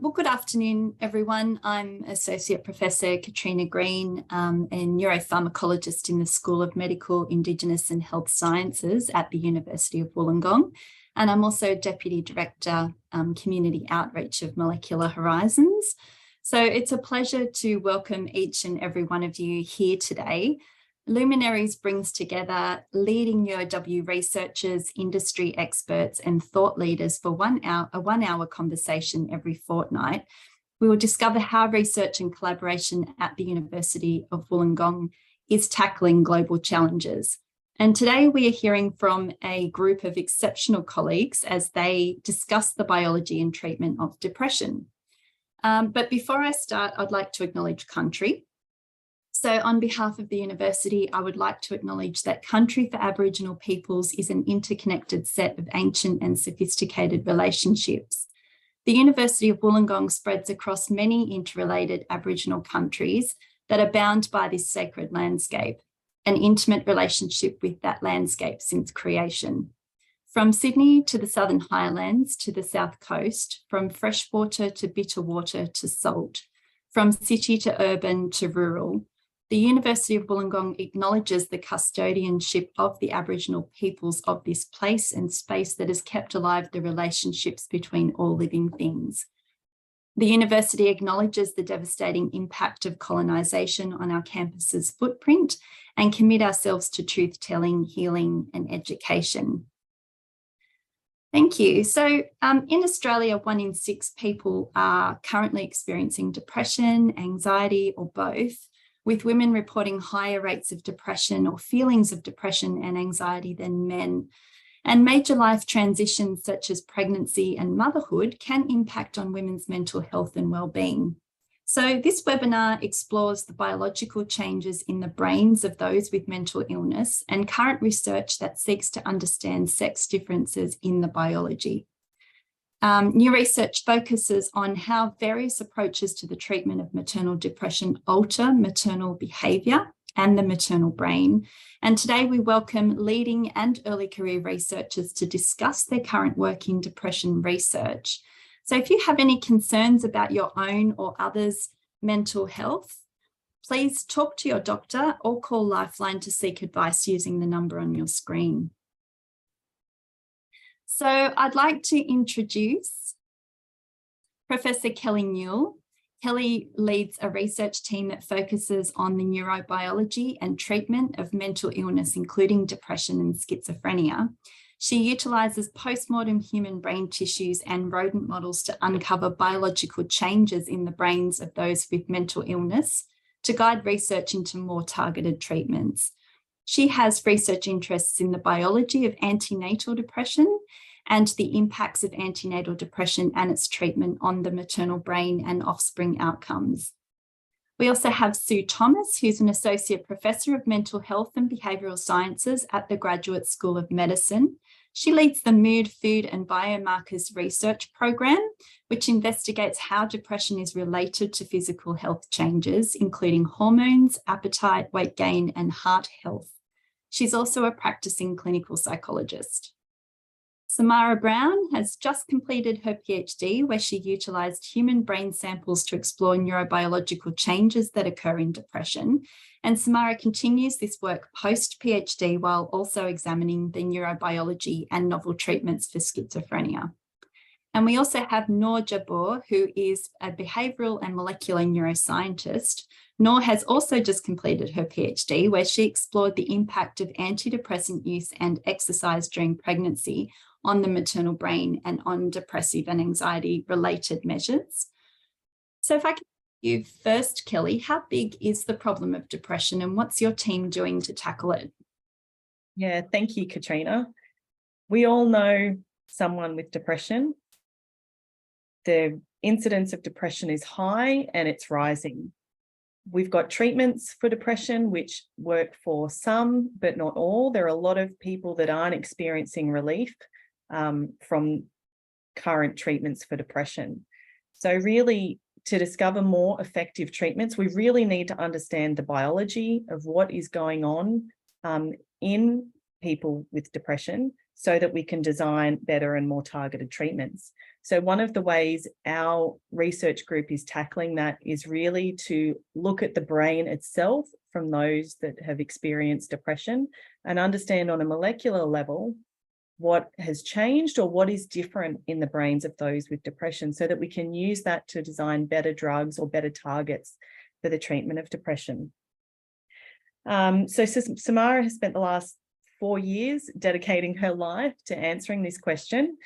Well, good afternoon, everyone. I'm Associate Professor Katrina Green, a neuropharmacologist in the School of Medical, Indigenous and Health Sciences at the University of Wollongong. And I'm also Deputy Director, Community Outreach of Molecular Horizons. So it's a pleasure to welcome each and every one of you here today. Luminaries brings together leading UOW researchers, industry experts and thought leaders for a one-hour conversation every fortnight. We will discover how research and collaboration at the University of Wollongong is tackling global challenges. And today we are hearing from a group of exceptional colleagues as they discuss the biology and treatment of depression. But before I start, I'd like to acknowledge country. So on behalf of the university, I would like to acknowledge that country for Aboriginal peoples is an interconnected set of ancient and sophisticated relationships. The University of Wollongong spreads across many interrelated Aboriginal countries that are bound by this sacred landscape, an intimate relationship with that landscape since creation. From Sydney to the Southern Highlands to the South Coast, from freshwater to bitter water to salt, from city to urban to rural, the University of Wollongong acknowledges the custodianship of the Aboriginal peoples of this place and space that has kept alive the relationships between all living things. The university acknowledges the devastating impact of colonisation on our campus's footprint and commit ourselves to truth-telling, healing and education. Thank you. So in Australia, 1 in 6 people are currently experiencing depression, anxiety or both, with women reporting higher rates of depression or feelings of depression and anxiety than men. And major life transitions such as pregnancy and motherhood can impact on women's mental health and well-being. So this webinar explores the biological changes in the brains of those with mental illness and current research that seeks to understand sex differences in the biology. New research focuses on how various approaches to the treatment of maternal depression alter maternal behaviour and the maternal brain. And today we welcome leading and early career researchers to discuss their current work in depression research. So if you have any concerns about your own or others' mental health, please talk to your doctor or call Lifeline to seek advice using the number on your screen. So I'd like to introduce Professor Kelly Newell. Kelly leads a research team that focuses on the neurobiology and treatment of mental illness, including depression and schizophrenia. She utilises postmortem human brain tissues and rodent models to uncover biological changes in the brains of those with mental illness to guide research into more targeted treatments. She has research interests in the biology of antenatal depression and the impacts of antenatal depression and its treatment on the maternal brain and offspring outcomes. We also have Sue Thomas, who's an Associate Professor of Mental Health and Behavioural Sciences at the Graduate School of Medicine. She leads the Mood, Food and Biomarkers Research Program, which investigates how depression is related to physical health changes, including hormones, appetite, weight gain and heart health. She's also a practicing clinical psychologist. Samara Brown has just completed her PhD, where she utilised human brain samples to explore neurobiological changes that occur in depression. And Samara continues this work post-PhD while also examining the neurobiology and novel treatments for schizophrenia. And we also have Noor, who is a behavioural and molecular neuroscientist. Noor has also just completed her PhD, where she explored the impact of antidepressant use and exercise during pregnancy on the maternal brain and on depressive and anxiety-related measures. So if I can ask you first, Kelly, how big is the problem of depression and what's your team doing to tackle it? Yeah, thank you, Katrina. We all know someone with depression. The incidence of depression is high and it's rising. We've got treatments for depression which work for some, but not all. There are a lot of people that aren't experiencing relief from current treatments for depression. So really, to discover more effective treatments, we really need to understand the biology of what is going on in people with depression so that we can design better and more targeted treatments. So one of the ways our research group is tackling that is really to look at the brain itself from those that have experienced depression and understand on a molecular level what has changed or what is different in the brains of those with depression, so that we can use that to design better drugs or better targets for the treatment of depression. So Samara has spent the last 4 years dedicating her life to answering this question.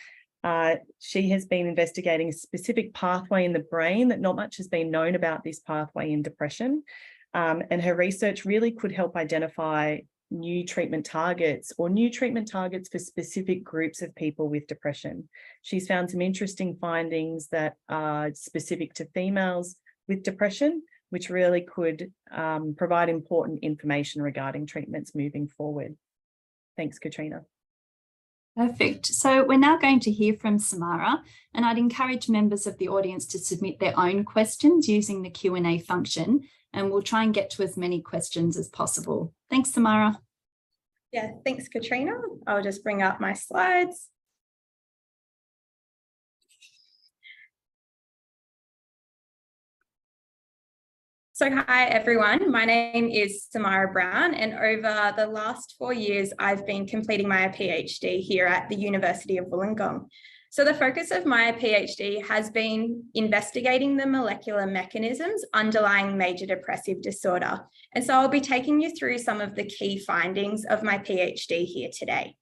She has been investigating a specific pathway in the brain that not much has been known about this pathway in depression. And her research really could help identify new treatment targets or new treatment targets for specific groups of people with depression. She's found some interesting findings that are specific to females with depression, which really could provide important information regarding treatments moving forward. Thanks, Katrina. Perfect. So we're now going to hear from Samara, and I'd encourage members of the audience to submit their own questions using the Q&A function, and we'll try and get to as many questions as possible. Thanks, Samara. Yeah, thanks, Katrina. I'll just bring up my slides. So hi, everyone. My name is Samara Brown, and over the last 4 years, I've been completing my PhD here at the University of Wollongong. So the focus of my PhD has been investigating the molecular mechanisms underlying major depressive disorder. And so I'll be taking you through some of the key findings of my PhD here today.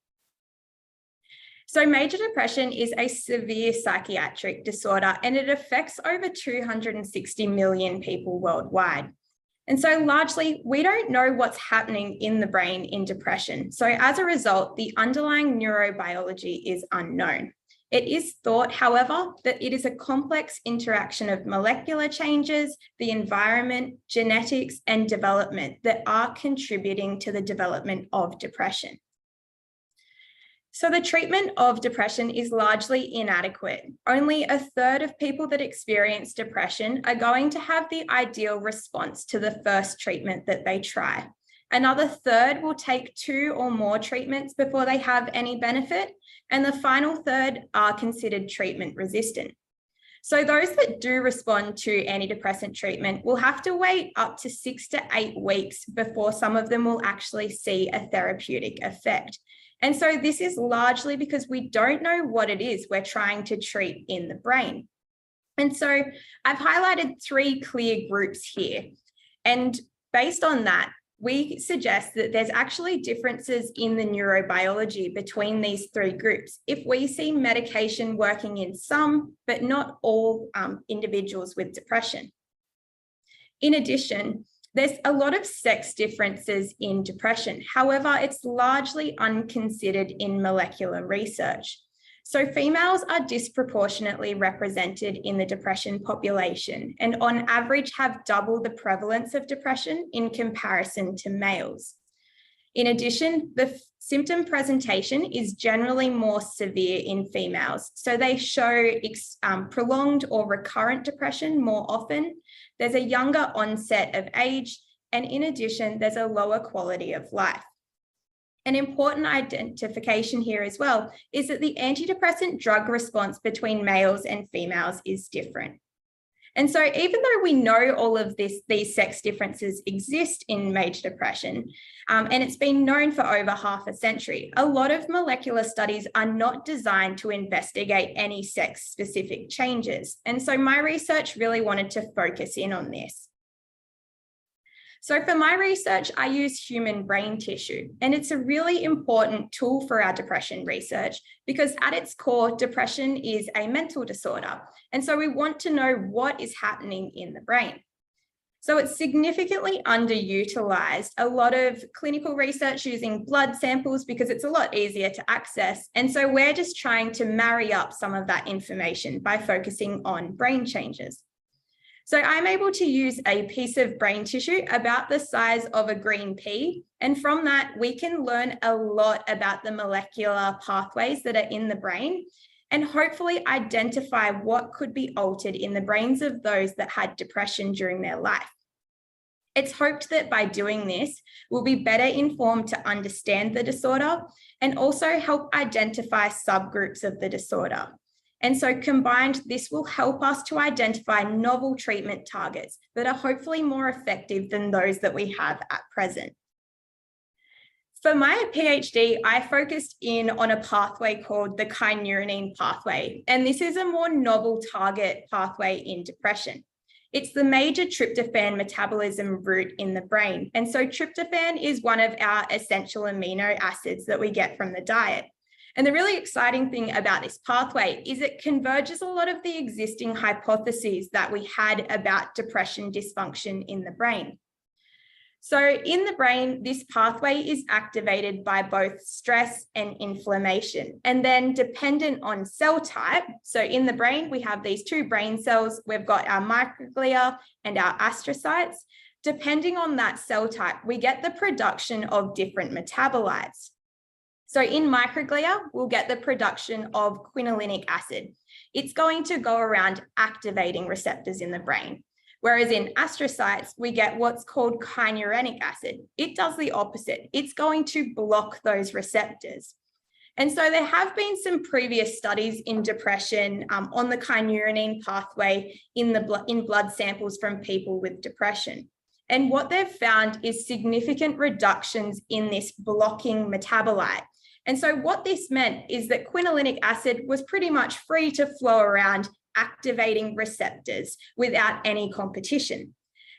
So major depression is a severe psychiatric disorder, and it affects over 260 million people worldwide. And so largely, we don't know what's happening in the brain in depression. So as a result, the underlying neurobiology is unknown. It is thought, however, that it is a complex interaction of molecular changes, the environment, genetics, and development that are contributing to the development of depression. So the treatment of depression is largely inadequate. Only a third of people that experience depression are going to have the ideal response to the first treatment that they try. Another third will take 2 or more treatments before they have any benefit, and the final third are considered treatment resistant. So those that do respond to antidepressant treatment will have to wait up to 6 to 8 weeks before some of them will actually see a therapeutic effect. And so this is largely because we don't know what it is we're trying to treat in the brain. And so I've highlighted 3 clear groups here. And based on that, we suggest that there's actually differences in the neurobiology between these 3 groups. If we see medication working in some, but not all individuals with depression. In addition, there's a lot of sex differences in depression. However, it's largely unconsidered in molecular research. So females are disproportionately represented in the depression population and on average have double the prevalence of depression in comparison to males. In addition, the symptom presentation is generally more severe in females. So they show prolonged or recurrent depression more often. There's a younger onset of age, and in addition, there's a lower quality of life. An important identification here as well is that the antidepressant drug response between males and females is different. And so even though we know all of these sex differences exist in major depression, and it's been known for over half a century, a lot of molecular studies are not designed to investigate any sex-specific changes. And so my research really wanted to focus in on this. So for my research, I use human brain tissue, and it's a really important tool for our depression research because at its core, depression is a mental disorder. And so we want to know what is happening in the brain. So it's significantly underutilized. A lot of clinical research using blood samples because it's a lot easier to access. And so we're just trying to marry up some of that information by focusing on brain changes. So I'm able to use a piece of brain tissue about the size of a green pea. And from that, we can learn a lot about the molecular pathways that are in the brain and hopefully identify what could be altered in the brains of those that had depression during their life. It's hoped that by doing this, we'll be better informed to understand the disorder and also help identify subgroups of the disorder. And so combined, this will help us to identify novel treatment targets that are hopefully more effective than those that we have at present. For my PhD, I focused in on a pathway called the kynurenine pathway, and this is a more novel target pathway in depression. It's the major tryptophan metabolism route in the brain, and so tryptophan is one of our essential amino acids that we get from the diet. And the really exciting thing about this pathway is it converges a lot of the existing hypotheses that we had about depression dysfunction in the brain. So in the brain, this pathway is activated by both stress and inflammation, and then dependent on cell type. So in the brain, we have these two brain cells. We've got our microglia and our astrocytes. Depending on that cell type, we get the production of different metabolites. So in microglia, we'll get the production of quinolinic acid. It's going to go around activating receptors in the brain. Whereas in astrocytes, we get what's called kynurenic acid. It does the opposite. It's going to block those receptors. And so there have been some previous studies in depression on the kynurenine pathway in blood samples from people with depression. And what they've found is significant reductions in this blocking metabolite. And so what this meant is that quinolinic acid was pretty much free to flow around activating receptors without any competition.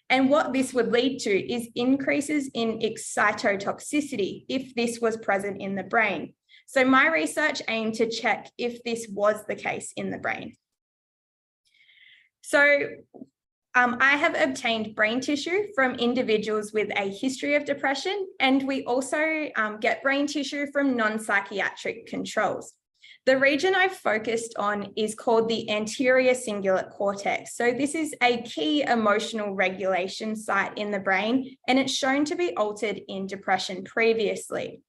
And what this would lead to is increases in excitotoxicity if this was present in the brain. So my research aimed to check if this was the case in the brain. So I have obtained brain tissue from individuals with a history of depression, and we also get brain tissue from non-psychiatric controls. The region I've focused on is called the anterior cingulate cortex. So this is a key emotional regulation site in the brain, and it's shown to be altered in depression previously.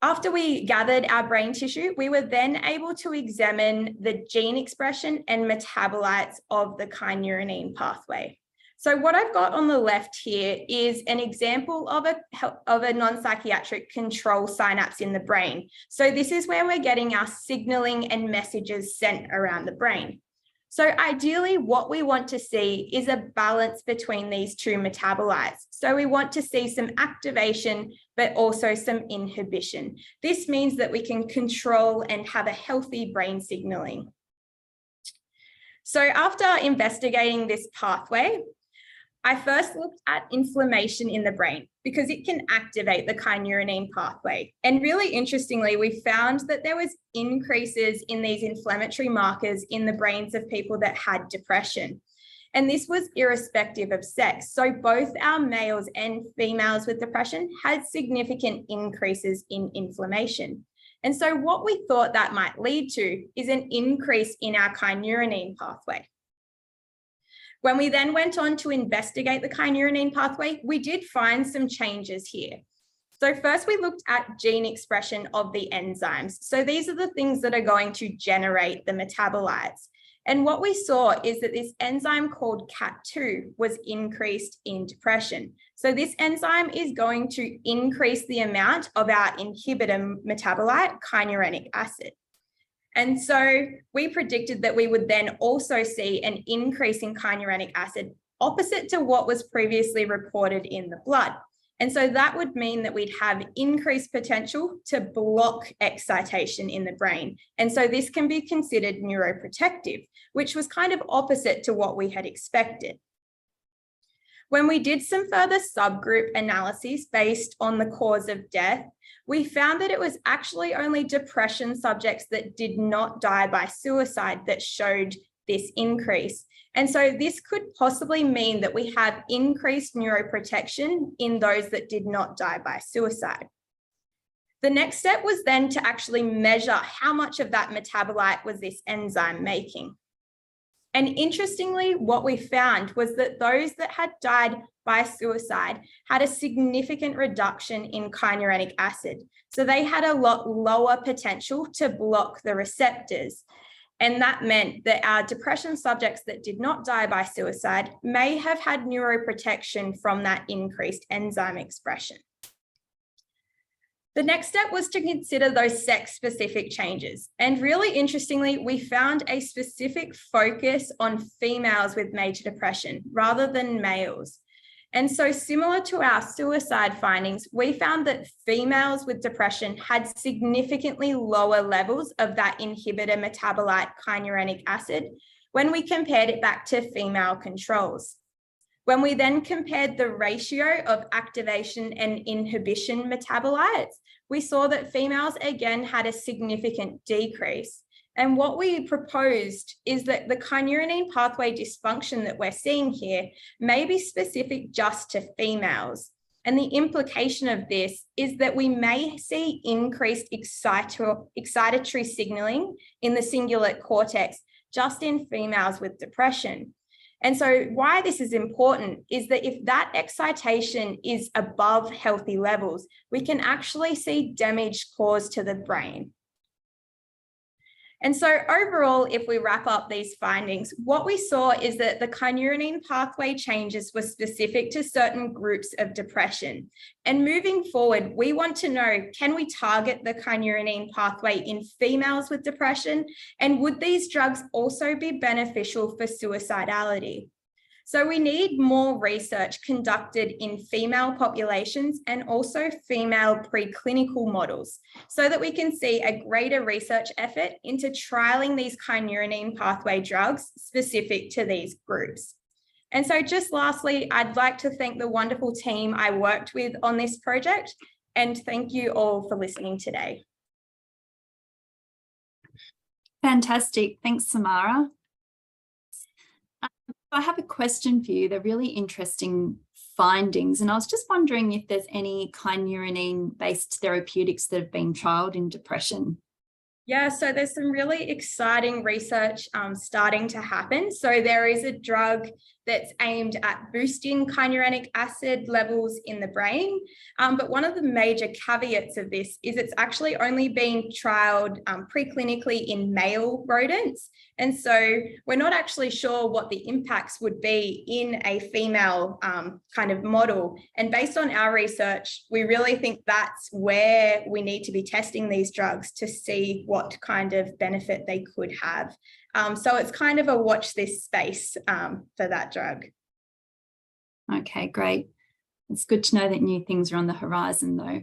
After we gathered our brain tissue, we were then able to examine the gene expression and metabolites of the kynurenine pathway. So what I've got on the left here is an example of a non-psychiatric control synapse in the brain. So this is where we're getting our signaling and messages sent around the brain. So ideally, what we want to see is a balance between these two metabolites. So we want to see some activation, but also some inhibition. This means that we can control and have a healthy brain signaling. So after investigating this pathway, I first looked at inflammation in the brain because it can activate the kynurenine pathway. And really interestingly, we found that there was increases in these inflammatory markers in the brains of people that had depression. And this was irrespective of sex. So both our males and females with depression had significant increases in inflammation. And so what we thought that might lead to is an increase in our kynurenine pathway. When we then went on to investigate the kynurenine pathway, we did find some changes here. So first we looked at gene expression of the enzymes. So these are the things that are going to generate the metabolites. And what we saw is that this enzyme called CAT2 was increased in depression. So this enzyme is going to increase the amount of our inhibitor metabolite, kynurenic acid. And so we predicted that we would then also see an increase in kynurenic acid opposite to what was previously reported in the blood. And so that would mean that we'd have increased potential to block excitation in the brain. And so this can be considered neuroprotective, which was kind of opposite to what we had expected. When we did some further subgroup analyses based on the cause of death, we found that it was actually only depression subjects that did not die by suicide that showed this increase. And so this could possibly mean that we have increased neuroprotection in those that did not die by suicide. The next step was then to actually measure how much of that metabolite was this enzyme making. And interestingly, what we found was that those that had died by suicide had a significant reduction in kynurenic acid. So they had a lot lower potential to block the receptors. And that meant that our depression subjects that did not die by suicide may have had neuroprotection from that increased enzyme expression. The next step was to consider those sex-specific changes. And really interestingly, we found a specific focus on females with major depression rather than males. And so similar to our suicide findings, we found that females with depression had significantly lower levels of that inhibitor metabolite kynurenic acid when we compared it back to female controls. When we then compared the ratio of activation and inhibition metabolites, we saw that females again had a significant decrease. And what we proposed is that the kynurenine pathway dysfunction that we're seeing here may be specific just to females. And the implication of this is that we may see increased excitatory signaling in the cingulate cortex just in females with depression. And so why this is important is that if that excitation is above healthy levels, we can actually see damage caused to the brain. And so overall, if we wrap up these findings, what we saw is that the kynurenine pathway changes were specific to certain groups of depression. And moving forward, we want to know, can we target the kynurenine pathway in females with depression? And would these drugs also be beneficial for suicidality? So we need more research conducted in female populations and also female preclinical models so that we can see a greater research effort into trialing these kynurenine pathway drugs specific to these groups. And so just lastly, I'd like to thank the wonderful team I worked with on this project, and thank you all for listening today. Fantastic. Thanks, Samara. I have a question for you. They're really interesting findings, and I was just wondering if there's any kynurenine-based therapeutics that have been trialled in depression. Yeah, so there's some really exciting research starting to happen. So there is a drug that's aimed at boosting kynurenic acid levels in the brain. But one of the major caveats of this is it's actually only being trialed preclinically in male rodents. And so we're not actually sure what the impacts would be in a female kind of model. And based on our research, we really think that's where we need to be testing these drugs to see what kind of benefit they could have. So it's kind of a watch this space for that drug. Okay, great. It's good to know that new things are on the horizon though.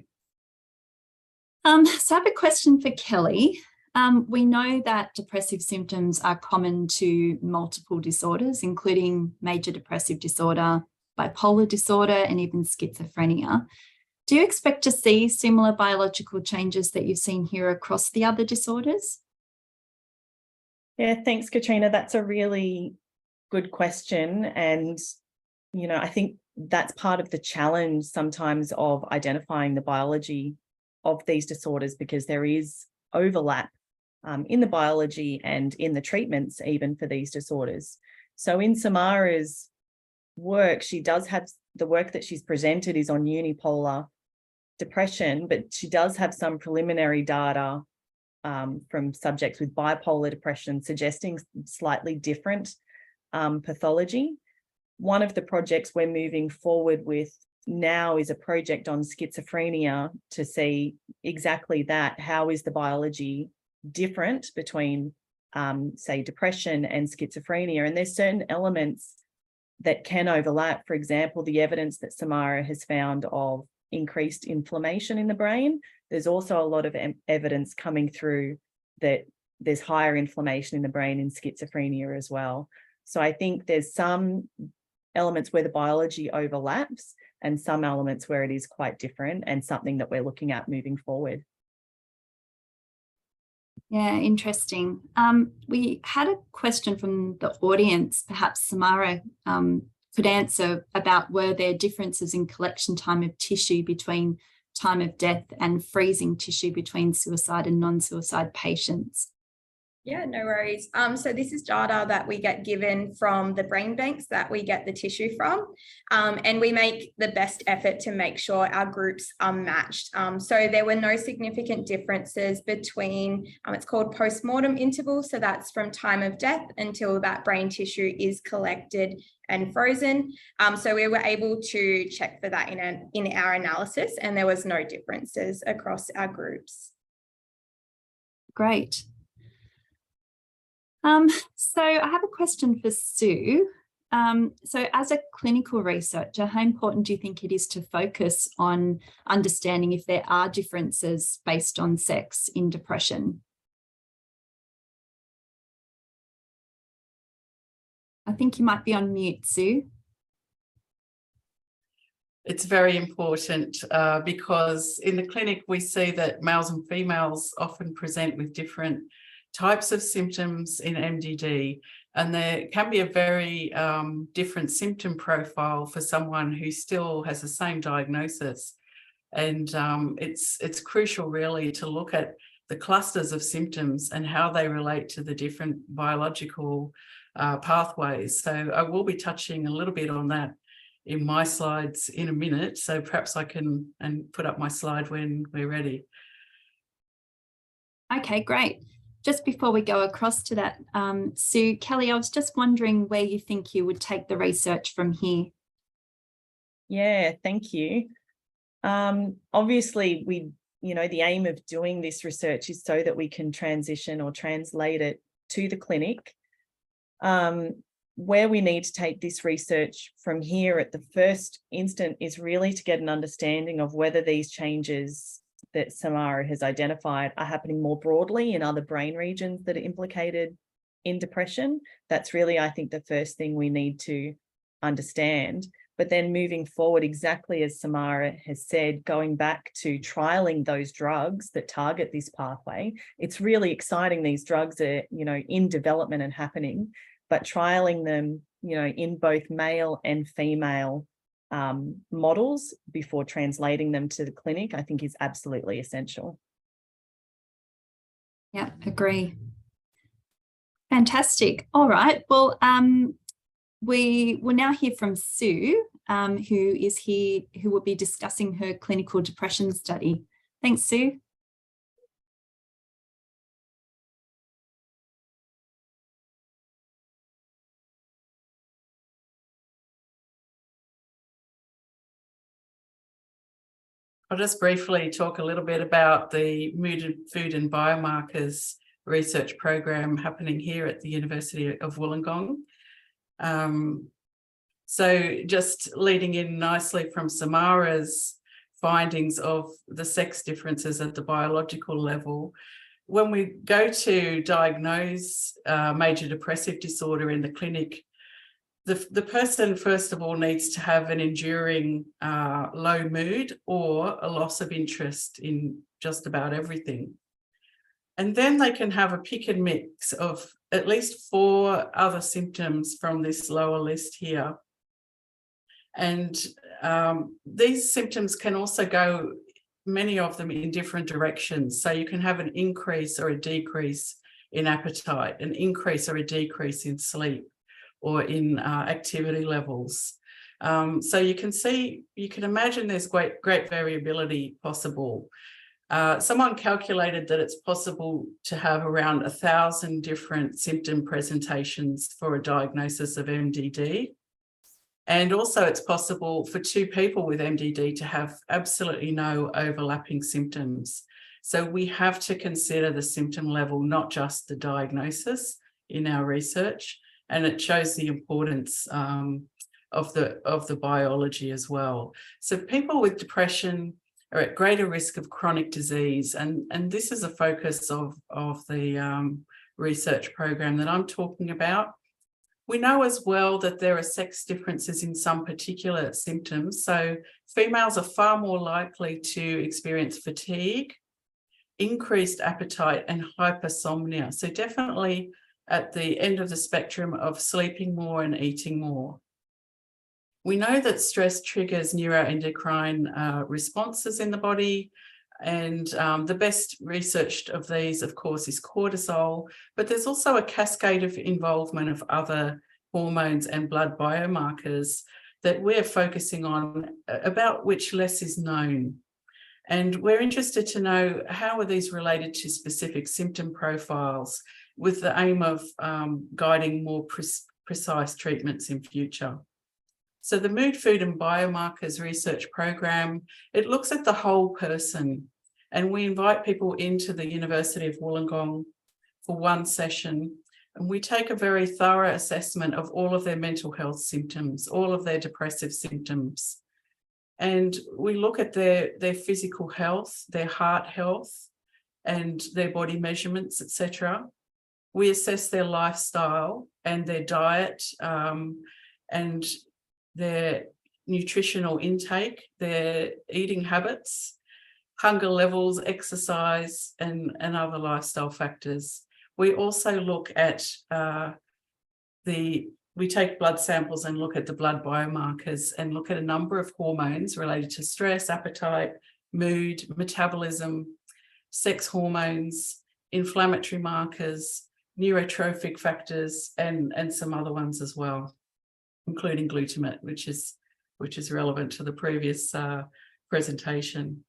So I have a question for Kelly. We know that depressive symptoms are common to multiple disorders, including major depressive disorder, bipolar disorder, and even schizophrenia. Do you expect to see similar biological changes that you've seen here across the other disorders? Yeah, thanks, Katrina. That's a really good question. And, you know, I think that's part of the challenge sometimes of identifying the biology of these disorders, because there is overlap in the biology and in the treatments even for these disorders. So in Samara's work, she does have the work that she's presented is on unipolar depression, but she does have some preliminary data from subjects with bipolar depression suggesting slightly different pathology. One of the projects we're moving forward with now is a project on schizophrenia to see exactly that. How is the biology different between, say, depression and schizophrenia? And there's certain elements that can overlap. For example, the evidence that Samara has found of increased inflammation in the brain. There's also a lot of evidence coming through that there's higher inflammation in the brain in schizophrenia as well. So I think there's some elements where the biology overlaps and some elements where it is quite different, and something that we're looking at moving forward. Yeah, interesting. We had a question from the audience, perhaps Samara could answer, about were there differences in collection time of tissue between time of death and freezing tissue between suicide and non-suicide patients? Yeah, no worries. So this is data that we get given from the brain banks that we get the tissue from, and we make the best effort to make sure our groups are matched. So there were no significant differences between, it's called post-mortem interval, so that's from time of death until that brain tissue is collected and frozen. So we were able to check for that in our analysis, and there was no differences across our groups. Great. So I have a question for Sue. So as a clinical researcher, how important do you think it is to focus on understanding if there are differences based on sex in depression? I think you might be on mute, Sue. It's very important because in the clinic we see that males and females often present with different types of symptoms in MDD, and there can be a very different symptom profile for someone who still has the same diagnosis. And it's crucial really to look at the clusters of symptoms and how they relate to the different biological pathways. So I will be touching a little bit on that in my slides in a minute. So perhaps I can put up my slide when we're ready. Okay, great. Just before we go across to that, Sue, Kelly, I was just wondering where you think you would take the research from here. Yeah, thank you. Obviously, the aim of doing this research is so that we can transition or translate it to the clinic. Where we need to take this research from here at the first instant is really to get an understanding of whether these changes that Samara has identified are happening more broadly in other brain regions that are implicated in depression. That's really, I think, the first thing we need to understand. But then moving forward, exactly as Samara has said, going back to trialing those drugs that target this pathway, it's really exciting. These drugs are, in development and happening, but trialing them, in both male and female models before translating them to the clinic, I think is absolutely essential. Yeah, agree. Fantastic. All right. Well, we will now hear from Sue, who will be discussing her clinical depression study. Thanks, Sue. I'll just briefly talk a little bit about the mood, food and biomarkers research program happening here at the University of Wollongong. So just leading in nicely from Samara's findings of the sex differences at the biological level, when we go to diagnose major depressive disorder in the clinic, the person, first of all, needs to have an enduring low mood or a loss of interest in just about everything. And then they can have a pick and mix of at least 4 other symptoms from this lower list here. And these symptoms can also go, many of them, in different directions. So you can have an increase or a decrease in appetite, an increase or a decrease in sleep, or in activity levels. So you can imagine there's great variability possible. Someone calculated that it's possible to have around 1,000 different symptom presentations for a diagnosis of MDD. And also it's possible for 2 people with MDD to have absolutely no overlapping symptoms. So we have to consider the symptom level, not just the diagnosis in our research. And it shows the importance of the biology as well. So people with depression are at greater risk of chronic disease, and this is a focus of the research program that I'm talking about. We know as well that there are sex differences in some particular symptoms. So females are far more likely to experience fatigue, increased appetite, and hypersomnia. So definitely at the end of the spectrum of sleeping more and eating more. We know that stress triggers neuroendocrine responses in the body, And the best researched of these, of course, is cortisol, but there's also a cascade of involvement of other hormones and blood biomarkers that we're focusing on, about which less is known. And we're interested to know how are these related to specific symptom profiles, with the aim of guiding more precise treatments in future. So the Mood, Food and Biomarkers Research Program, it looks at the whole person, and we invite people into the University of Wollongong for one session, and we take a very thorough assessment of all of their mental health symptoms, all of their depressive symptoms. And we look at their physical health, their heart health, and their body measurements, etc. We assess their lifestyle and their diet, and their nutritional intake, their eating habits, hunger levels, exercise, and other lifestyle factors. We also look at we take blood samples and look at the blood biomarkers and look at a number of hormones related to stress, appetite, mood, metabolism, sex hormones, inflammatory markers, neurotrophic factors, and some other ones as well, including glutamate, which is relevant to the previous presentation.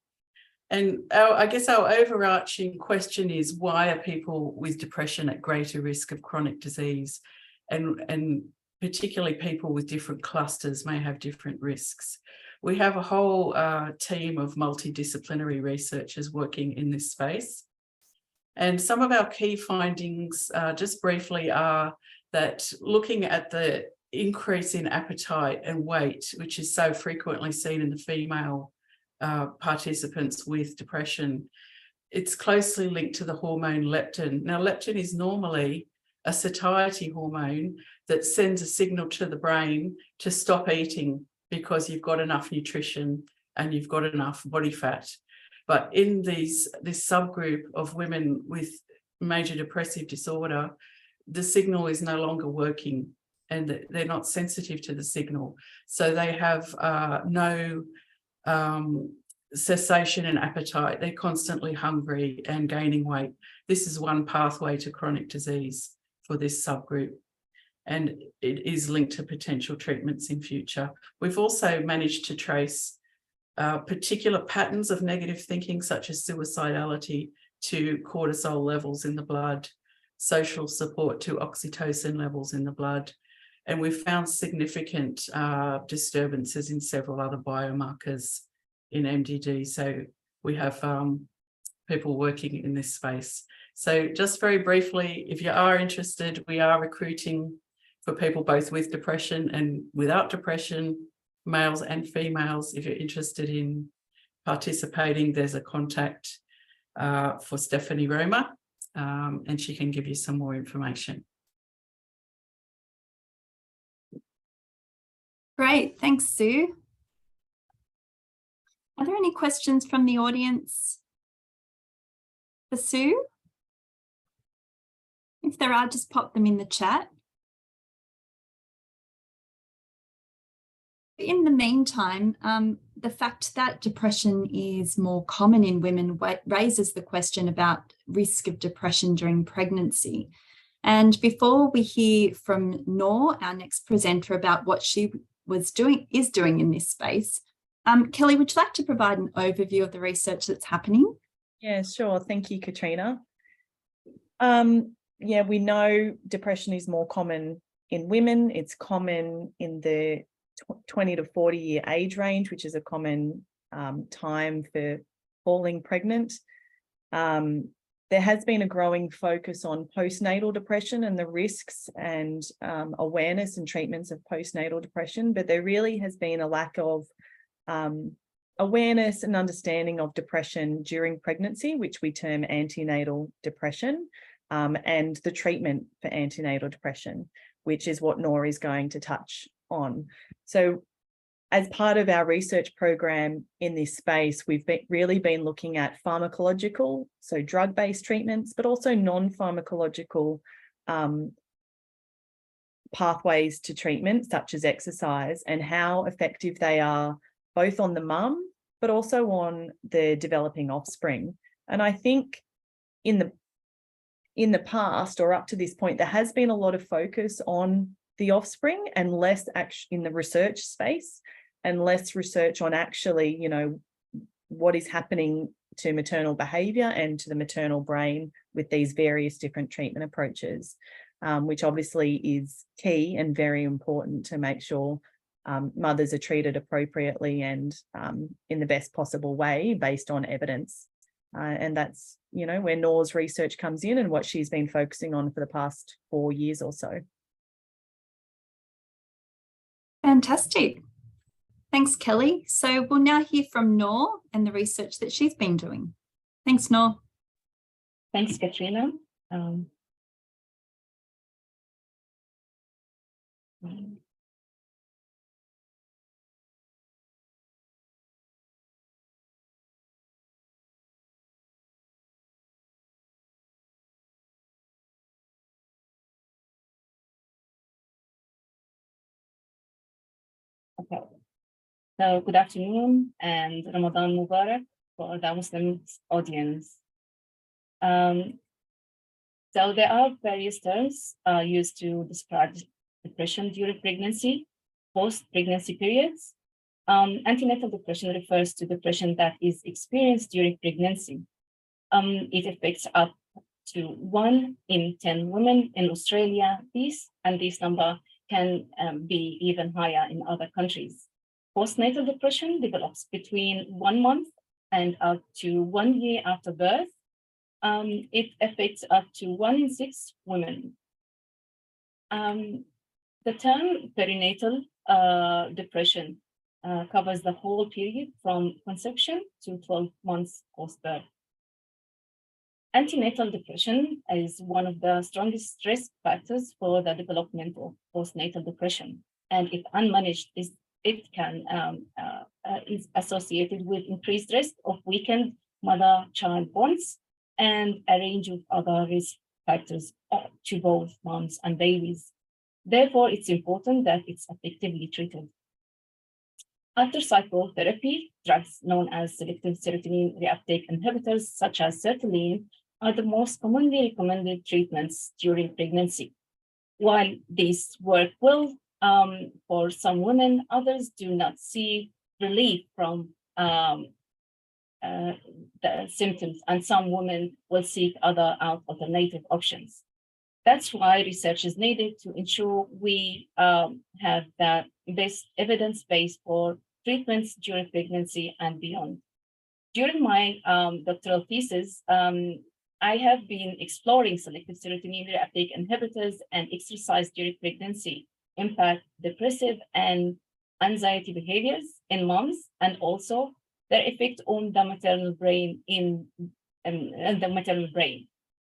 And I guess our overarching question is, why are people with depression at greater risk of chronic disease? And particularly people with different clusters may have different risks. We have a whole team of multidisciplinary researchers working in this space. And some of our key findings, just briefly, are that looking at the increase in appetite and weight, which is so frequently seen in the female participants with depression, it's closely linked to the hormone leptin. Now, leptin is normally a satiety hormone that sends a signal to the brain to stop eating because you've got enough nutrition and you've got enough body fat. But in this subgroup of women with major depressive disorder, the signal is no longer working and they're not sensitive to the signal. So they have no cessation in appetite. They're constantly hungry and gaining weight. This is one pathway to chronic disease for this subgroup, and it is linked to potential treatments in future. We've also managed to trace particular patterns of negative thinking, such as suicidality, to cortisol levels in the blood, social support to oxytocin levels in the blood, and we've found significant disturbances in several other biomarkers in MDD. So we have people working in this space. So just very briefly, if you are interested, we are recruiting for people both with depression and without depression, males and females. If you're interested in participating, there's a contact for Stephanie Roma, and she can give you some more information. Great, thanks, Sue. Are there any questions from the audience for Sue? If there are, just pop them in the chat. In the meantime, the fact that depression is more common in women raises the question about risk of depression during pregnancy. And before we hear from Noor, our next presenter, about what she is doing in this space, Kelly, would you like to provide an overview of the research that's happening? Yeah, sure. Thank you, Katrina. Yeah, we know depression is more common in women. It's common in the 20 to 40 year age range, which is a common time for falling pregnant. There has been a growing focus on postnatal depression and the risks and awareness and treatments of postnatal depression, but there really has been a lack of awareness and understanding of depression during pregnancy, which we term antenatal depression, and the treatment for antenatal depression, which is what Noor is going to touch on. So as part of our research program in this space, we've really been looking at pharmacological, so drug-based treatments, but also non-pharmacological pathways to treatment, such as exercise, and how effective they are both on the mum, but also on the developing offspring. And I think in the past, or up to this point, there has been a lot of focus on the offspring and less in the research space, and less research on actually, you know, what is happening to maternal behaviour and to the maternal brain with these various different treatment approaches, which obviously is key and very important to make sure mothers are treated appropriately and in the best possible way based on evidence. And that's, you know, where Noor's research comes in and what she's been focusing on for the past 4 years or so. Fantastic. Thanks, Kelly. So we'll now hear from Noor and the research that she's been doing. Thanks, Noor. Thanks, Katrina. Okay. So good afternoon and Ramadan Mubarak for the Muslim audience. So there are various terms used to describe depression during pregnancy, post-pregnancy periods. Antenatal depression refers to depression that is experienced during pregnancy. It affects up to 1 in 10 women in Australia. This number can be even higher in other countries. Postnatal depression develops between 1 month and up to 1 year after birth. It affects up to 1 in 6 women. The term perinatal depression covers the whole period from conception to 12 months post-birth. Antenatal depression is one of the strongest risk factors for the development of postnatal depression, and if unmanaged, it can is associated with increased risk of weakened mother-child bonds and a range of other risk factors to both moms and babies. Therefore, it's important that it's effectively treated. After psychotherapy, drugs known as selective serotonin reuptake inhibitors, such as sertraline, are the most commonly recommended treatments during pregnancy. While these work well for some women, others do not see relief from the symptoms, and some women will seek other alternative options. That's why research is needed to ensure we have the best evidence base for treatments during pregnancy and beyond. During my doctoral thesis, I have been exploring selective serotonin reuptake inhibitors and exercise during pregnancy impact depressive and anxiety behaviors in moms, and also their effect on the maternal brain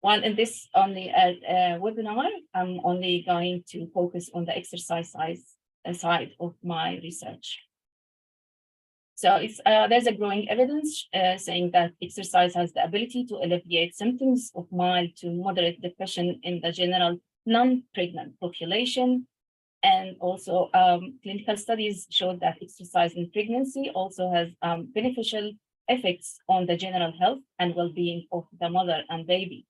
While in this webinar, I'm only going to focus on the exercise side of my research. So there's a growing evidence saying that exercise has the ability to alleviate symptoms of mild to moderate depression in the general non-pregnant population. And also clinical studies show that exercise in pregnancy also has beneficial effects on the general health and well-being of the mother and baby.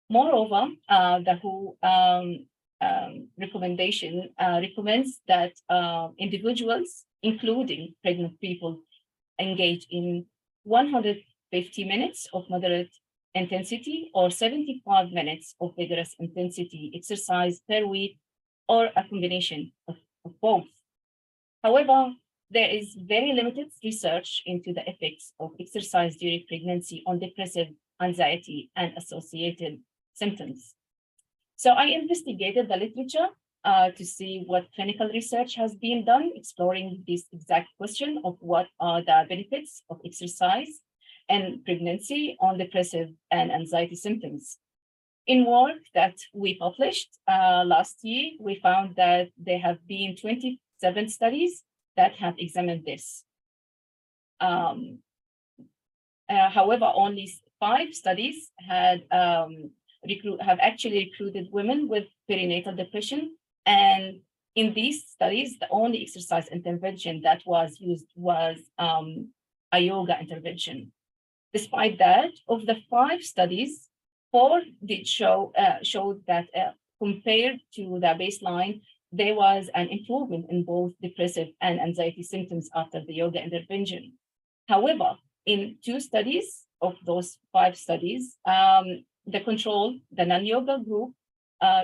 Moreover, the WHO recommendation recommends that individuals, including pregnant people, engage in 150 minutes of moderate intensity or 75 minutes of vigorous intensity exercise per week, or a combination of both. However, there is very limited research into the effects of exercise during pregnancy on depressive, anxiety, and associated symptoms. So I investigated the literature to see what clinical research has been done, exploring this exact question of what are the benefits of exercise and pregnancy on depressive and anxiety symptoms. In work that we published last year, we found that there have been 27 studies that have examined this. However, only 5 studies have actually recruited women with perinatal depression. And in these studies, the only exercise intervention that was used was a yoga intervention. Despite that, of the 5 studies, 4 did showed that compared to the baseline, there was an improvement in both depressive and anxiety symptoms after the yoga intervention. However, in 2 studies of those 5 studies, the control, the non-yoga group,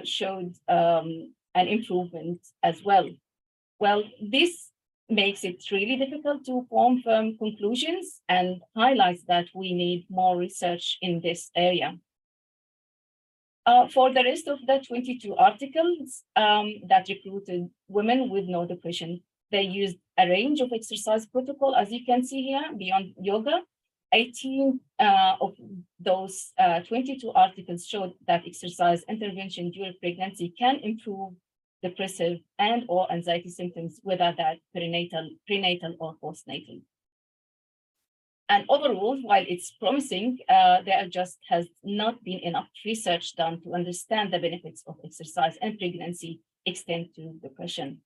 showed an improvement as well. Well, this makes it really difficult to form firm conclusions and highlights that we need more research in this area. For the rest of the 22 articles that recruited women with no depression, they used a range of exercise protocol, as you can see here, beyond yoga. 18 of those 22 articles showed that exercise intervention during pregnancy can improve depressive and or anxiety symptoms, whether that prenatal or postnatal. And overall, while it's promising, there just has not been enough research done to understand the benefits of exercise and pregnancy extend to depression.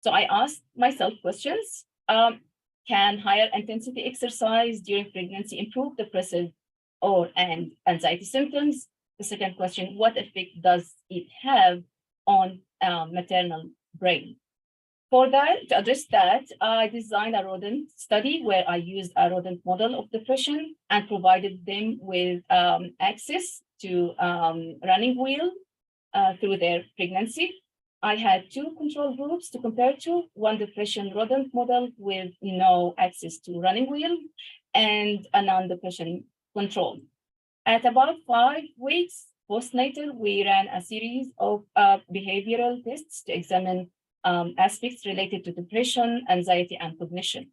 So I asked myself questions. Can higher intensity exercise during pregnancy improve depressive and anxiety symptoms? The second question, what effect does it have on maternal brain? For that, to address that, I designed a rodent study where I used a rodent model of depression and provided them with access to running wheel through their pregnancy. I had 2 control groups to compare to, one depression rodent model with no access to running wheel and a non-depression control. At about 5 weeks postnatal, we ran a series of behavioral tests to examine aspects related to depression, anxiety, and cognition.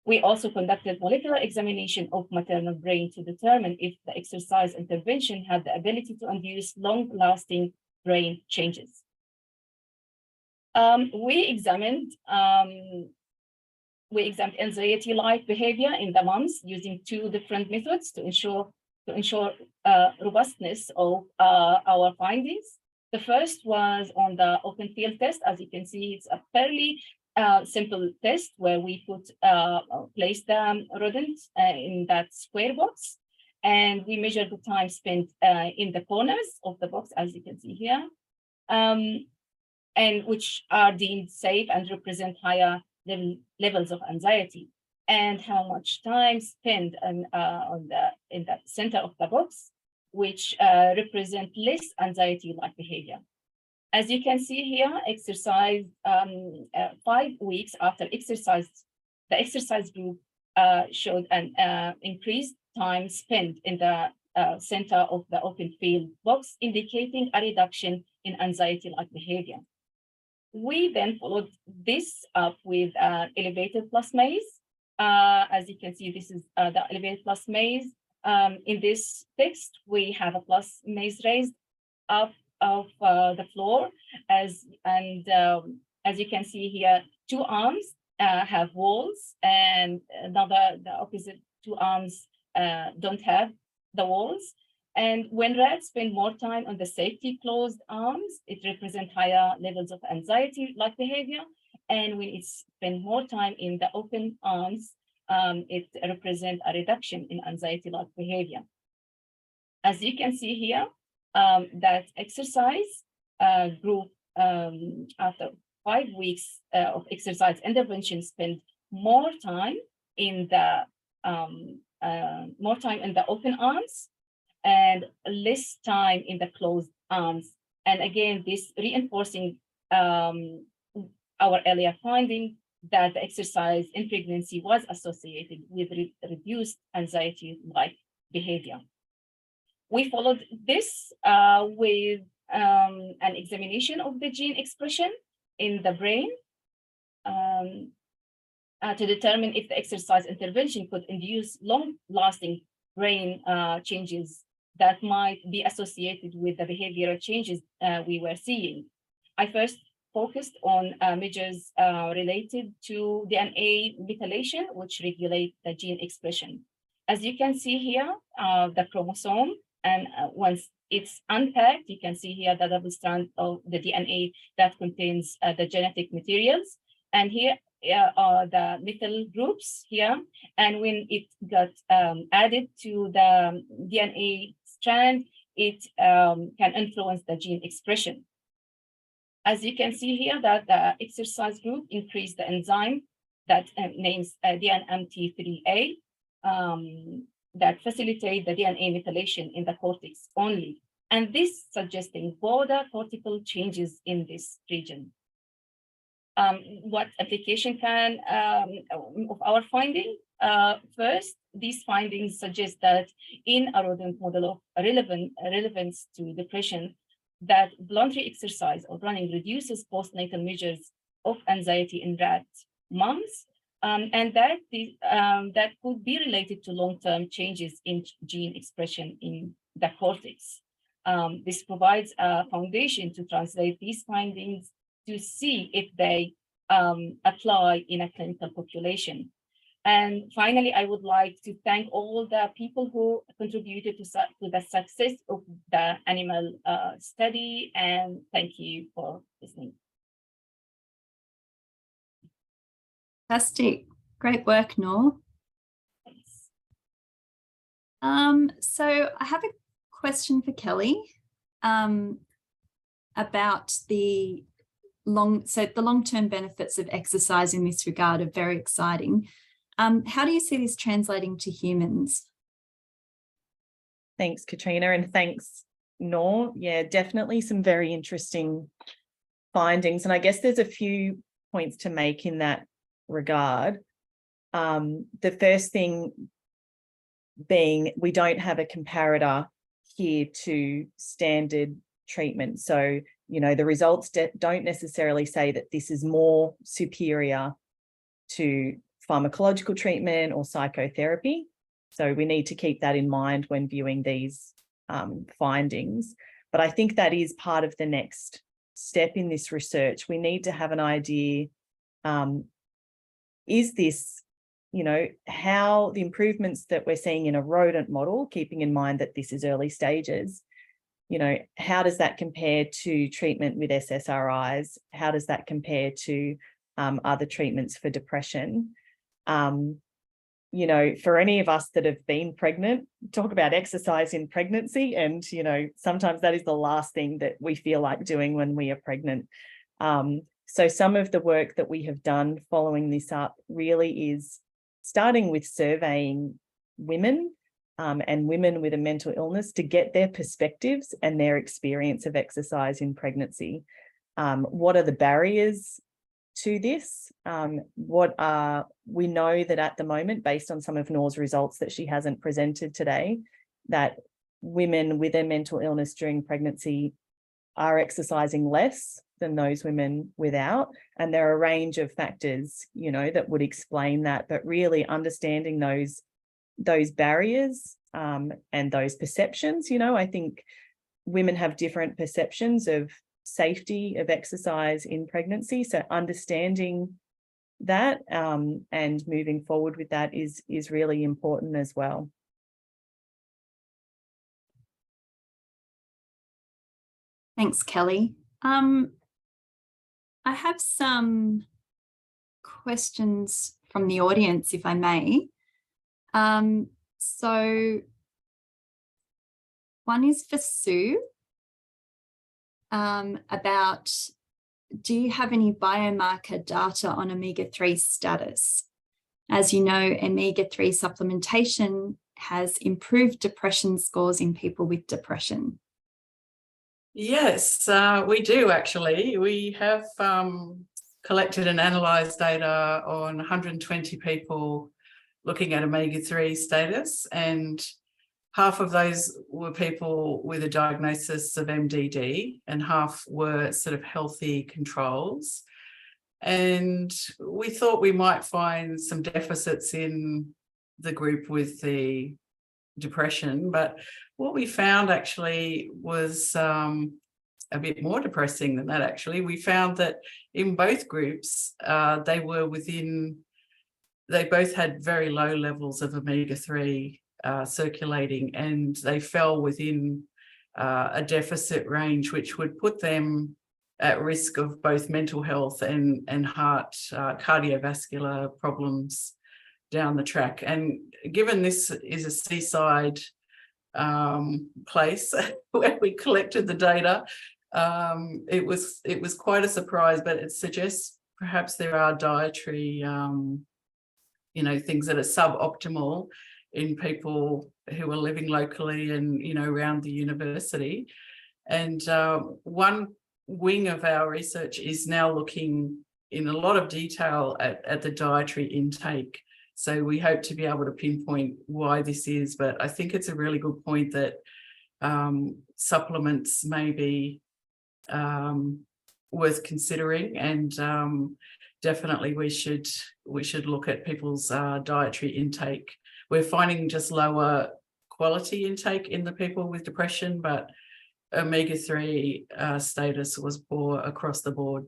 We also conducted molecular examination of maternal brain to determine if the exercise intervention had the ability to induce long-lasting brain changes. We examined anxiety-like behavior in the moms using 2 different methods to ensure robustness of our findings. The first was on the open field test. As you can see, it's a fairly simple test where we place the rodent in that square box, and we measure the time spent in the corners of the box, as you can see here, and which are deemed safe and represent higher levels of anxiety, and how much time spent in the center of the box, which represent less anxiety-like behavior. As you can see here, exercise 5 weeks after exercise, the exercise group showed an increased time spent in the center of the open field box, indicating a reduction in anxiety-like behavior. We then followed this up with elevated plus maze. As you can see, this is the elevated plus maze. In this text, we have a plus maze raised up of the floor, as you can see here, 2 arms have walls, and the opposite 2 arms don't have the walls. And when rats spend more time on the safety closed arms, it represents higher levels of anxiety-like behavior. And when it spends more time in the open arms, it represents a reduction in anxiety-like behavior. As you can see here, that exercise group after 5 weeks of exercise intervention spent more time in the open arms and less time in the closed arms. And again, this reinforcing our earlier finding that the exercise in pregnancy was associated with reduced anxiety-like behavior. We followed this with an examination of the gene expression in the brain to determine if the exercise intervention could induce long-lasting brain changes that might be associated with the behavioral changes we were seeing. I first focused on measures related to DNA methylation, which regulate the gene expression. As you can see here, the chromosome, and once it's unpacked, you can see here the double strand of the DNA that contains the genetic materials. And here the methyl groups here, and when it got added to the DNA strand, it can influence the gene expression. As you can see here, that the exercise group increased the enzyme that names DNMT3A that facilitate the DNA methylation in the cortex only. And this suggesting broader cortical changes in this region. What application can of our finding? First, these findings suggest that in a rodent model of relevance to depression, that voluntary exercise or running reduces postnatal measures of anxiety in rat moms, and that that could be related to long-term changes in gene expression in the cortex. This provides a foundation to translate these findings to see if they apply in a clinical population. And finally, I would like to thank all the people who contributed to the success of the animal study, and thank you for listening. Fantastic. Great work, Noor. Thanks. So I have a question for Kelly about the long-term benefits of exercise in this regard are very exciting. How do you see this translating to humans? Thanks, Katrina, and thanks, Noor. Yeah, definitely some very interesting findings. And I guess there's a few points to make in that regard. The first thing being we don't have a comparator here to standard treatment. So, you know, the results don't necessarily say that this is more superior to pharmacological treatment or psychotherapy. So we need to keep that in mind when viewing these findings. But I think that is part of the next step in this research. We need to have an idea, is this, you know, how the improvements that we're seeing in a rodent model, keeping in mind that this is early stages, you know, how does that compare to treatment with SSRIs? How does that compare to other treatments for depression? You know, for any of us that have been pregnant, talk about exercise in pregnancy, and, you know, sometimes that is the last thing that we feel like doing when we are pregnant. So some of the work that we have done following this up really is starting with surveying women and women with a mental illness to get their perspectives and their experience of exercise in pregnancy. What are the barriers to this? We know that at the moment, based on some of Noor's results that she hasn't presented today, that women with a mental illness during pregnancy are exercising less than those women without. And there are a range of factors, you know, that would explain that, but really understanding those barriers and those perceptions. You know, I think women have different perceptions of safety of exercise in pregnancy. So understanding that and moving forward with that is really important as well. Thanks, Kelly. I have some questions from the audience, if I may. So one is for Sue about, do you have any biomarker data on omega-3 status? As you know, omega-3 supplementation has improved depression scores in people with depression. Yes, we do actually. We have collected and analysed data on 120 people looking at omega-3 status, and half of those were people with a diagnosis of MDD and half were sort of healthy controls. And we thought we might find some deficits in the group with the depression, but what we found actually was a bit more depressing than that. Actually, we found that in both groups, they both had very low levels of omega-3 circulating, and they fell within a deficit range, which would put them at risk of both mental health and heart cardiovascular problems down the track. And given this is a seaside place where we collected the data, it was quite a surprise, but it suggests perhaps there are dietary things that are suboptimal in people who are living locally and around the university. And one wing of our research is now looking in a lot of detail at the dietary intake. So we hope to be able to pinpoint why this is, but I think it's a really good point that supplements may be worth considering, and definitely we should look at people's dietary intake. We're finding just lower quality intake in the people with depression, but omega-3 status was poor across the board.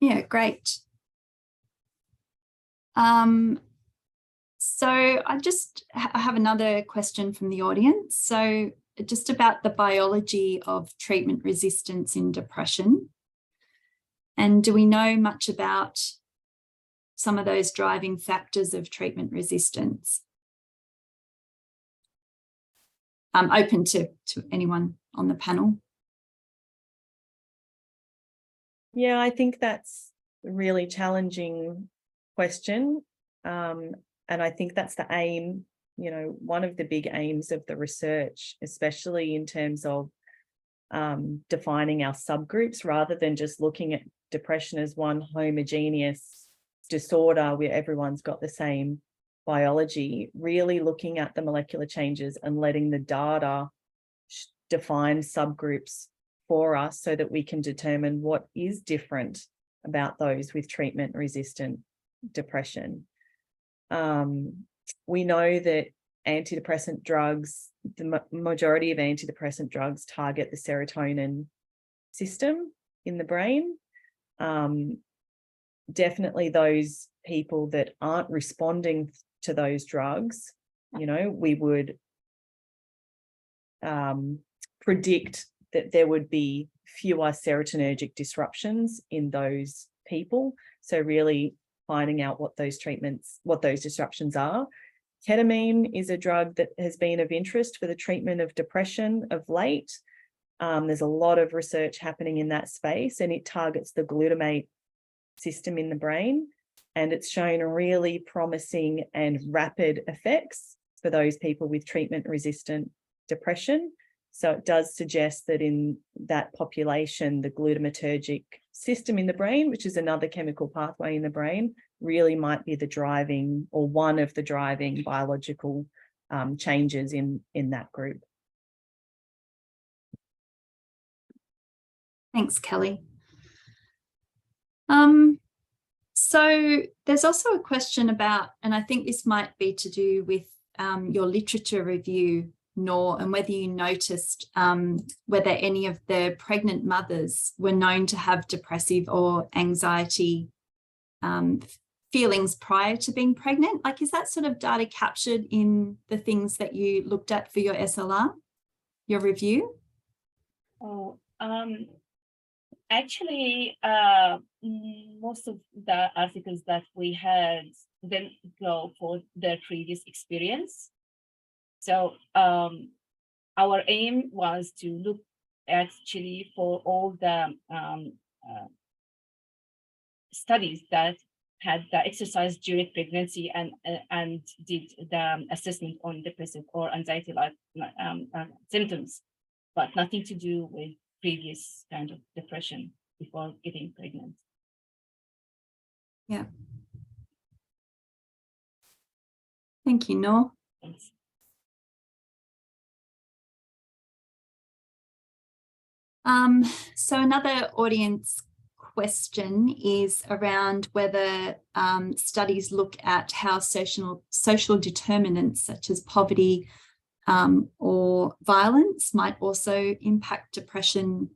Yeah, great. So I have another question from the audience. So just about the biology of treatment resistance in depression. And do we know much about some of those driving factors of treatment resistance? I'm open to anyone on the panel. Yeah, I think that's a really challenging question. And I think that's the aim, one of the big aims of the research, especially in terms of defining our subgroups, rather than just looking at depression as one homogeneous disorder where everyone's got the same biology, really looking at the molecular changes and letting the data define subgroups for us so that we can determine what is different about those with treatment-resistant depression. We know that antidepressant drugs, the majority of antidepressant drugs target the serotonin system in the brain. Definitely those people that aren't responding to those drugs, we would predict that there would be fewer serotonergic disruptions in those people. So really finding out what those disruptions are. Ketamine is a drug that has been of interest for the treatment of depression of late. There's a lot of research happening in that space, and it targets the glutamate system in the brain. And it's shown really promising and rapid effects for those people with treatment-resistant depression. So it does suggest that in that population, the glutamatergic system in the brain, which is another chemical pathway in the brain, really might be the driving, or one of the driving biological changes in that group. Thanks, Kelly. So there's also a question about, and I think this might be to do with your literature review, Noor, and whether you noticed whether any of the pregnant mothers were known to have depressive or anxiety feelings prior to being pregnant. Like, is that sort of data captured in the things that you looked at for your SLR, your review? Oh, actually, most of the articles that we had didn't go for their previous experience. So our aim was to look actually for all the studies that had the exercise during pregnancy and did the assessment on depressive or anxiety-like symptoms, but nothing to do with previous kind of depression before getting pregnant. Yeah. Thank you, Noor. Thanks. So another audience question is around whether studies look at how social determinants such as poverty or violence might also impact depression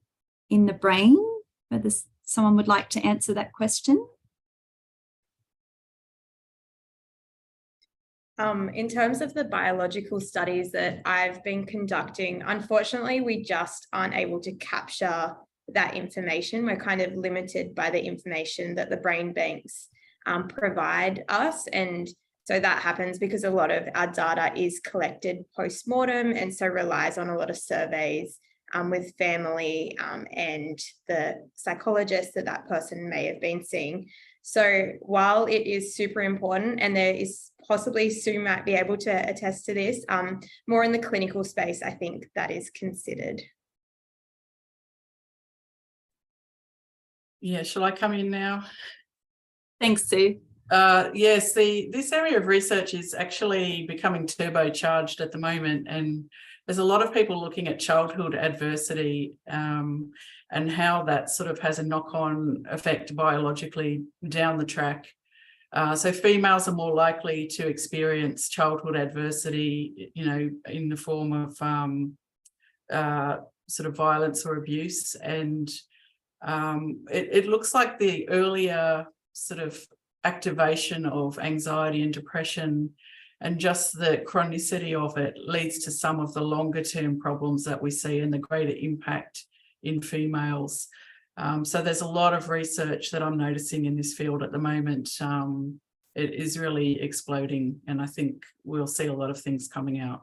in the brain. Whether someone would like to answer that question. In terms of the biological studies that I've been conducting, unfortunately, we just aren't able to capture that information. We're kind of limited by the information that the brain banks provide us. And so that happens because a lot of our data is collected post-mortem and so relies on a lot of surveys with family and the psychologist that person may have been seeing. So while it is super important, and there is possibly Sue might be able to attest to this, more in the clinical space, I think that is considered. Yeah, shall I come in now? Thanks, Sue. Yes, this area of research is actually becoming turbocharged at the moment, and there's a lot of people looking at childhood adversity and how that sort of has a knock-on effect biologically down the track. So females are more likely to experience childhood adversity, you know, in the form of sort of violence or abuse. And it looks like the earlier sort of activation of anxiety and depression and just the chronicity of it leads to some of the longer term problems that we see and the greater impact in females. So there's a lot of research that I'm noticing in this field at the moment. It is really exploding, and I think we'll see a lot of things coming out.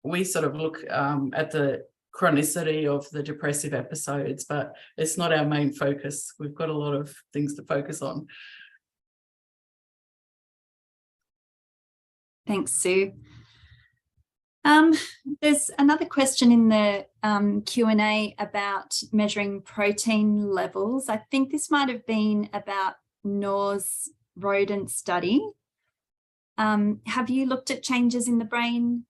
We sort of look at the chronicity of the depressive episodes, but it's not our main focus. We've got a lot of things to focus on. Thanks, Sue. There's another question in the Q&A about measuring protein levels. I think this might have been about Noor's rodent study. Have you looked at changes in the brain,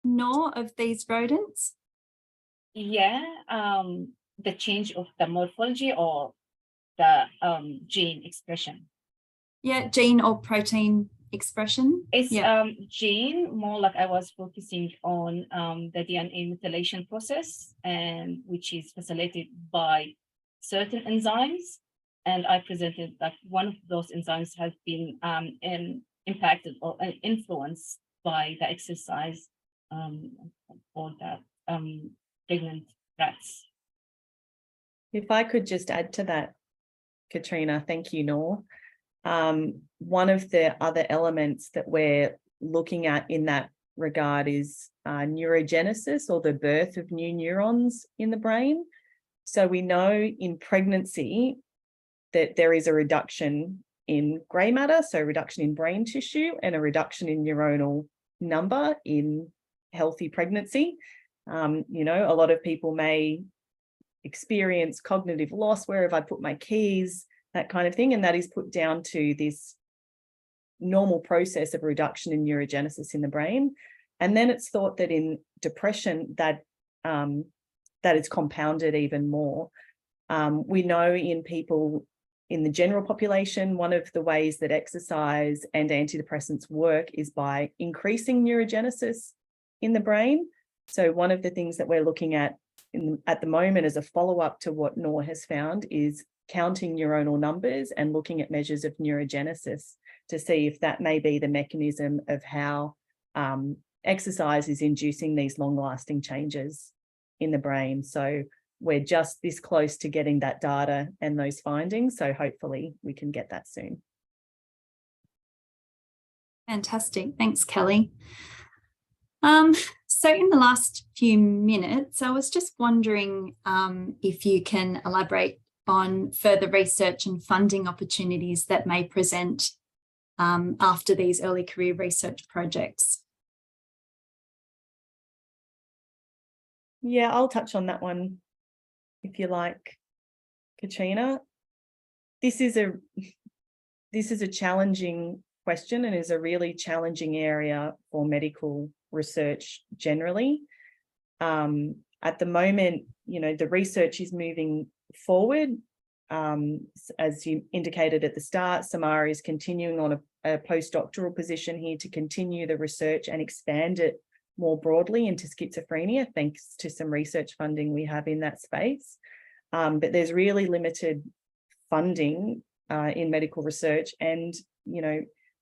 Noor, of these rodents? Yeah, the change of the morphology or the gene expression. Yeah, gene or protein expression. It's yeah. Gene, more like I was focusing on the DNA methylation process, and which is facilitated by certain enzymes. And I presented that one of those enzymes has been impacted or influenced by the exercise for the pregnant rats. If I could just add to that, Katrina, thank you, Noor. One of the other elements that we're looking at in that regard is neurogenesis, or the birth of new neurons in the brain. So we know in pregnancy that there is a reduction in grey matter, so reduction in brain tissue, and a reduction in neuronal number in healthy pregnancy. You know, a lot of people may experience cognitive loss. Where have I put my keys? That kind of thing. And that is put down to this normal process of reduction in neurogenesis in the brain. And then it's thought that in depression that it's compounded even more. We know in people in the general population, one of the ways that exercise and antidepressants work is by increasing neurogenesis in the brain. So one of the things that we're looking at at the moment as a follow-up to what Noor has found is counting neuronal numbers and looking at measures of neurogenesis to see if that may be the mechanism of how exercise is inducing these long-lasting changes in the brain. So we're just this close to getting that data and those findings. So hopefully we can get that soon. Fantastic. Thanks, Kelly. So in the last few minutes, I was just wondering if you can elaborate on further research and funding opportunities that may present after these early career research projects. Yeah, I'll touch on that one if you like, Katrina. This is a challenging question and is a really challenging area for medical research generally. At the moment, you know, the research is moving forward. As you indicated at the start, Samara is continuing on a postdoctoral position here to continue the research and expand it more broadly into schizophrenia, thanks to some research funding we have in that space. But there's really limited funding in medical research and,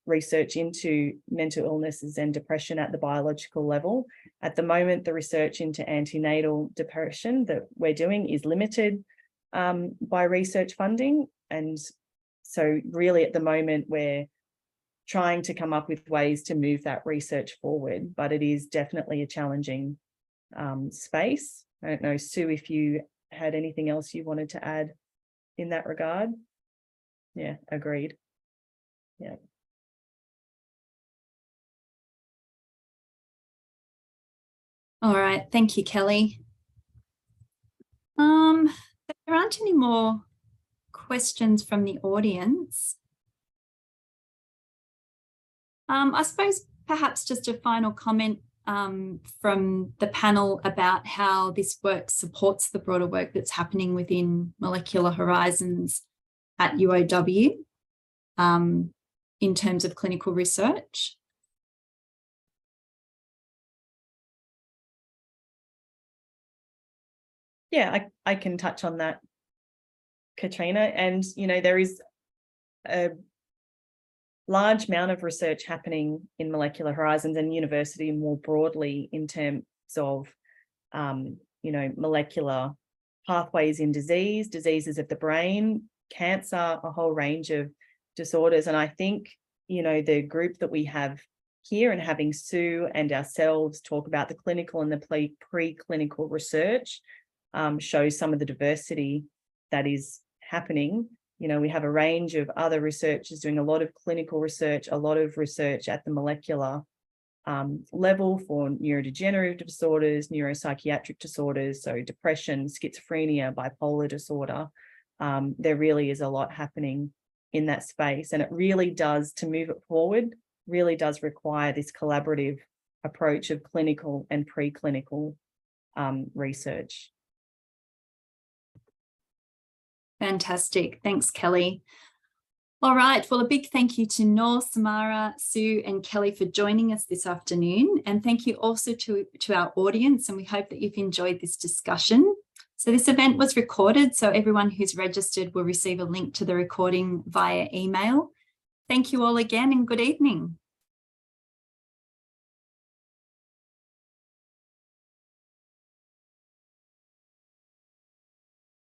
research into mental illnesses and depression at the biological level. At the moment, the research into antenatal depression that we're doing is limited by research funding. And so really at the moment, we're trying to come up with ways to move that research forward, but it is definitely a challenging space. I don't know, Sue, if you had anything else you wanted to add in that regard. Yeah, agreed. Yeah. All right, thank you, Kelly. There aren't any more questions from the audience. I suppose perhaps just a final comment from the panel about how this work supports the broader work that's happening within Molecular Horizons at UOW in terms of clinical research. Yeah, I can touch on that, Katrina. And, there is a large amount of research happening in Molecular Horizons and university more broadly in terms of, molecular pathways in diseases of the brain, cancer, a whole range of disorders. And I think, the group that we have here and having Sue and ourselves talk about the clinical and the preclinical research shows some of the diversity that is happening. We have a range of other researchers doing a lot of clinical research, a lot of research at the molecular level for neurodegenerative disorders, neuropsychiatric disorders, so depression, schizophrenia, bipolar disorder. There really is a lot happening in that space, and it really does, to move it forward, really does require this collaborative approach of clinical and preclinical research. Fantastic. Thanks, Kelly. All right. Well, a big thank you to Noor, Samara, Sue and Kelly for joining us this afternoon. And thank you also to our audience. And we hope that you've enjoyed this discussion. So this event was recorded, so everyone who's registered will receive a link to the recording via email. Thank you all again and good evening.